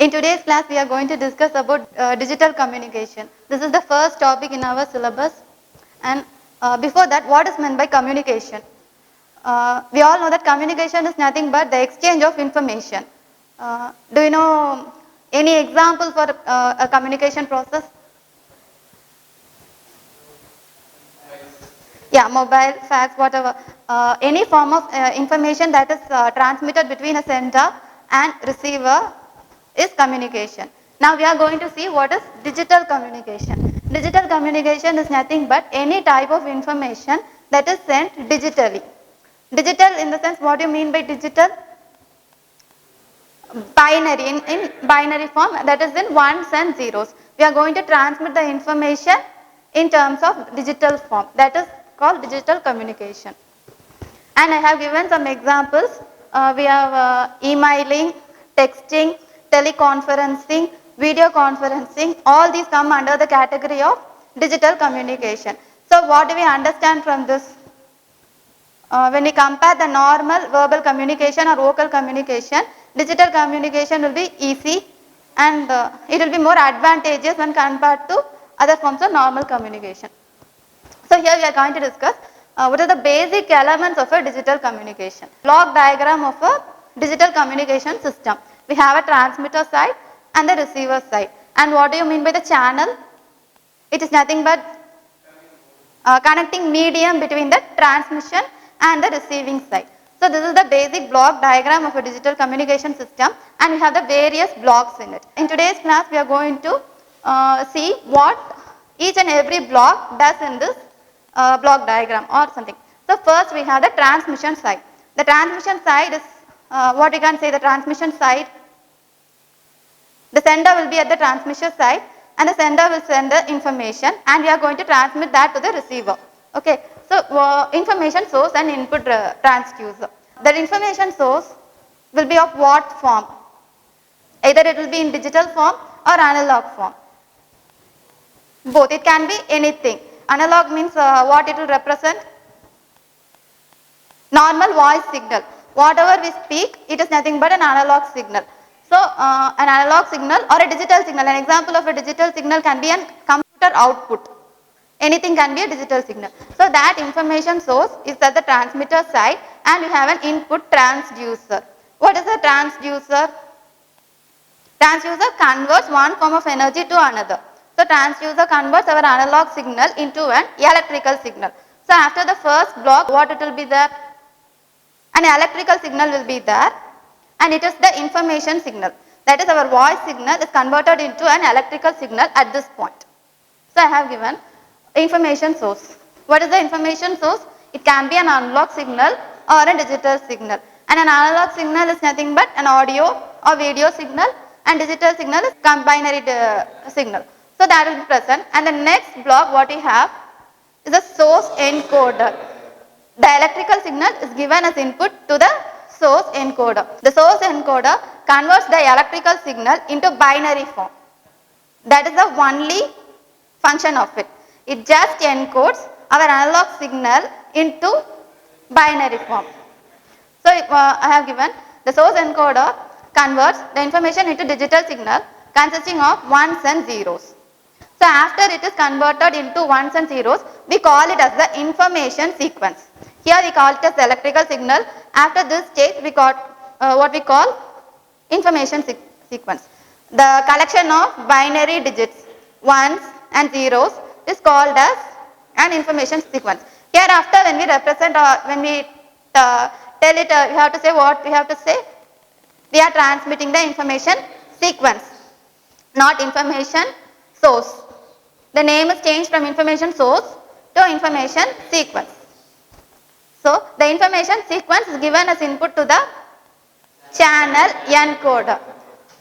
In today's class, we are going to discuss about digital communication. This is the first topic in our syllabus. And before that, what is meant by communication? We all know that communication is nothing but the exchange of information. Do you know any example for a communication process? Yeah, mobile, fax, whatever. Any form of information that is transmitted between a sender and receiver is communication. Now we are going to see what is digital communication. Digital communication is nothing but any type of information that is sent digitally. Digital in the sense, what do you mean by digital? Binary, in binary form, that is in ones and zeros. We are going to transmit the information in terms of digital form, that is called digital communication. And I have given some examples. We have emailing, texting, teleconferencing, video conferencing, all these come under the category of digital communication. So what do we understand from this? When we compare the normal verbal communication or vocal communication, digital communication will be easy and it will be more advantageous when compared to other forms of normal communication. So here we are going to discuss what are the basic elements of a digital communication. Block diagram of a digital communication system. We have a transmitter side and the receiver side. And what do you mean by the channel? It is nothing but connecting medium between the transmission and the receiving side. So this is the basic block diagram of a digital communication system, and we have the various blocks in it. In today's class we are going to see what each and every block does in this block diagram or something. So first we have the transmission side. The transmission side is what we can say, the transmission side. The sender will be at the transmission side and the sender will send the information and we are going to transmit that to the receiver. Okay. So information source and input transducer. The information source will be of what form? Either it will be in digital form or analog form. Both. It can be anything. Analog means what it will represent? Normal voice signal. Whatever we speak, it is nothing but an analog signal. So an analog signal or a digital signal. An example of a digital signal can be a computer output. Anything can be a digital signal. So that information source is at the transmitter side and we have an input transducer. What is a transducer? Transducer converts one form of energy to another. So transducer converts our analog signal into an electrical signal. So after the first block, what it will be there? An electrical signal will be there and it is the information signal. That is our voice signal is converted into an electrical signal at this point. So I have given information source. What is the information source? It can be an analog signal or a digital signal. And an analog signal is nothing but an audio or video signal and digital signal is binary signal. So that will be present. And the next block what we have is a source encoder. The electrical signal is given as input to the source encoder. The source encoder converts the electrical signal into binary form. That is the only function of it. It just encodes our analog signal into binary form. So I have given the source encoder converts the information into digital signal consisting of ones and zeros. So after it is converted into ones and zeros, we call it as the information sequence. Here we call it as electrical signal. After this stage we got what we call information sequence. The collection of binary digits, ones and zeros, is called as an information sequence. Hereafter when we represent or when we tell it, we have to say what we have to say. We are transmitting the information sequence, not information source. The name is changed from information source to information sequence. So the information sequence is given as input to the channel encoder.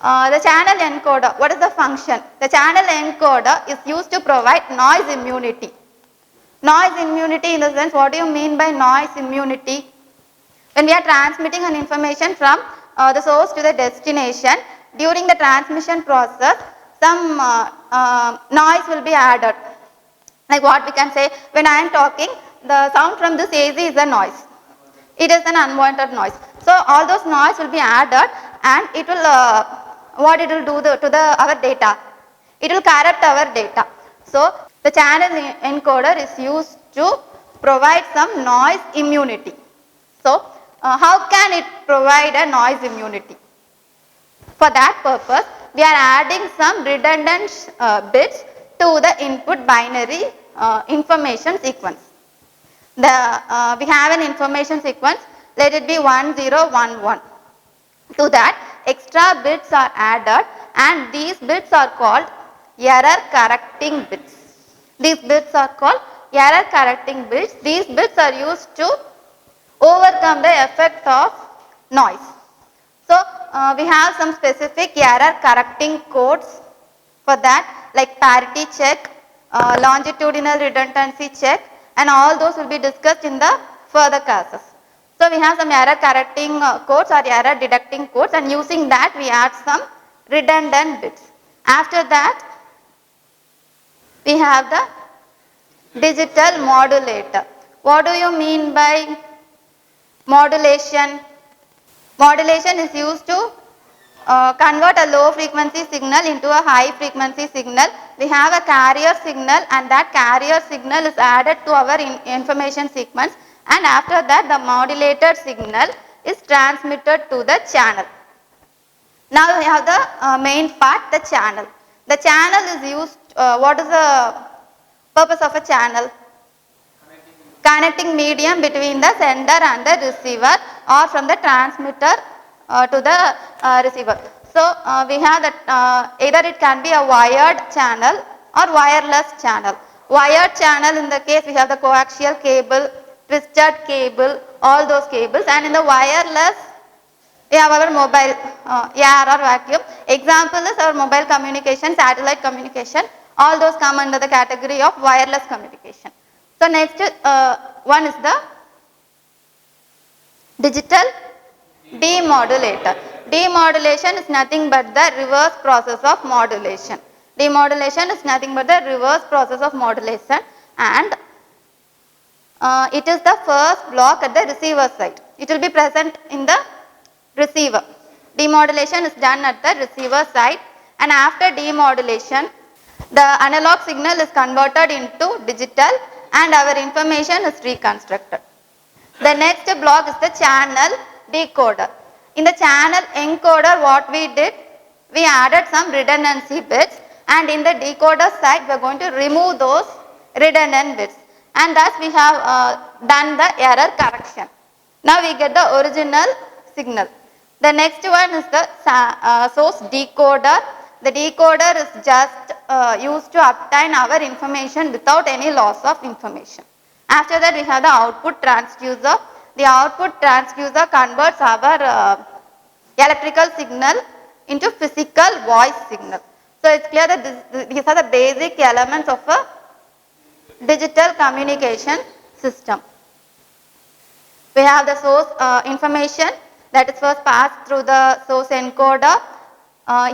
The channel encoder, what is the function? The channel encoder is used to provide noise immunity. Noise immunity in the sense, what do you mean by noise immunity? When we are transmitting an information from the source to the destination, during the transmission process, some noise will be added. Like what we can say, when I am talking, the sound from this AC is a noise. It is an unwanted noise. So all those noise will be added and it will what it will do to our data? It will corrupt our data. So the channel encoder is used to provide some noise immunity. So how can it provide a noise immunity? For that purpose, we are adding some redundant bits to the input binary information sequence. We have an information sequence, let it be 1011. To that, extra bits are added and these bits are called error correcting bits. These bits are called error correcting bits. These bits are used to overcome the effect of noise. So we have some specific error correcting codes for that, like parity check, longitudinal redundancy check, and all those will be discussed in the further classes. So we have some error correcting codes or error detecting codes, and using that we add some redundant bits. After that we have the digital modulator. What do you mean by modulation? Modulation is used to convert a low frequency signal into a high frequency signal. We have a carrier signal and that carrier signal is added to our information sequence, and after that the modulated signal is transmitted to the channel. Now we have the main part, the channel. The channel is used, what is the purpose of a channel? Connecting medium between the sender and the receiver, or from the transmitter to the receiver. So we have that either it can be a wired channel or wireless channel. Wired channel, in the case we have the coaxial cable, twisted cable, all those cables, and in the wireless we have our mobile air or vacuum. Example is our mobile communication, satellite communication, all those come under the category of wireless communication. So next one is the digital demodulator. Demodulation is nothing but the reverse process of modulation. Demodulation is nothing but the reverse process of modulation, and it is the first block at the receiver side. It will be present in the receiver. Demodulation is done at the receiver side, and after demodulation the analog signal is converted into digital and our information is reconstructed. The next block is the channel decoder. In the channel encoder, what we did, we added some redundancy bits, and in the decoder side we are going to remove those redundant bits, and thus we have done the error correction. Now we get the original signal. The next one is the source decoder. The decoder is just used to obtain our information without any loss of information. After that we have the output transducer. The output transducer converts our electrical signal into physical voice signal. So it's clear that these are the basic elements of a digital communication system. We have the source information that is first passed through the source encoder.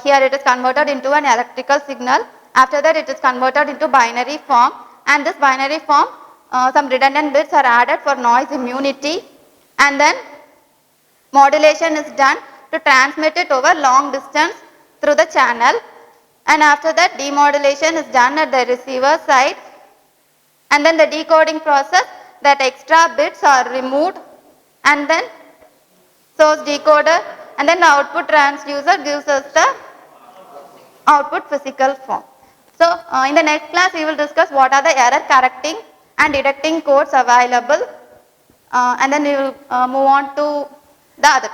Here it is converted into an electrical signal. After that it is converted into binary form, and this binary form some redundant bits are added for noise immunity, and then modulation is done to transmit it over long distance through the channel, and after that demodulation is done at the receiver side, and then the decoding process, that extra bits are removed, and then source decoder, and then the output transducer gives us the output physical form. So in the next class we will discuss what are the error correcting and detecting codes available, and then we will move on to the other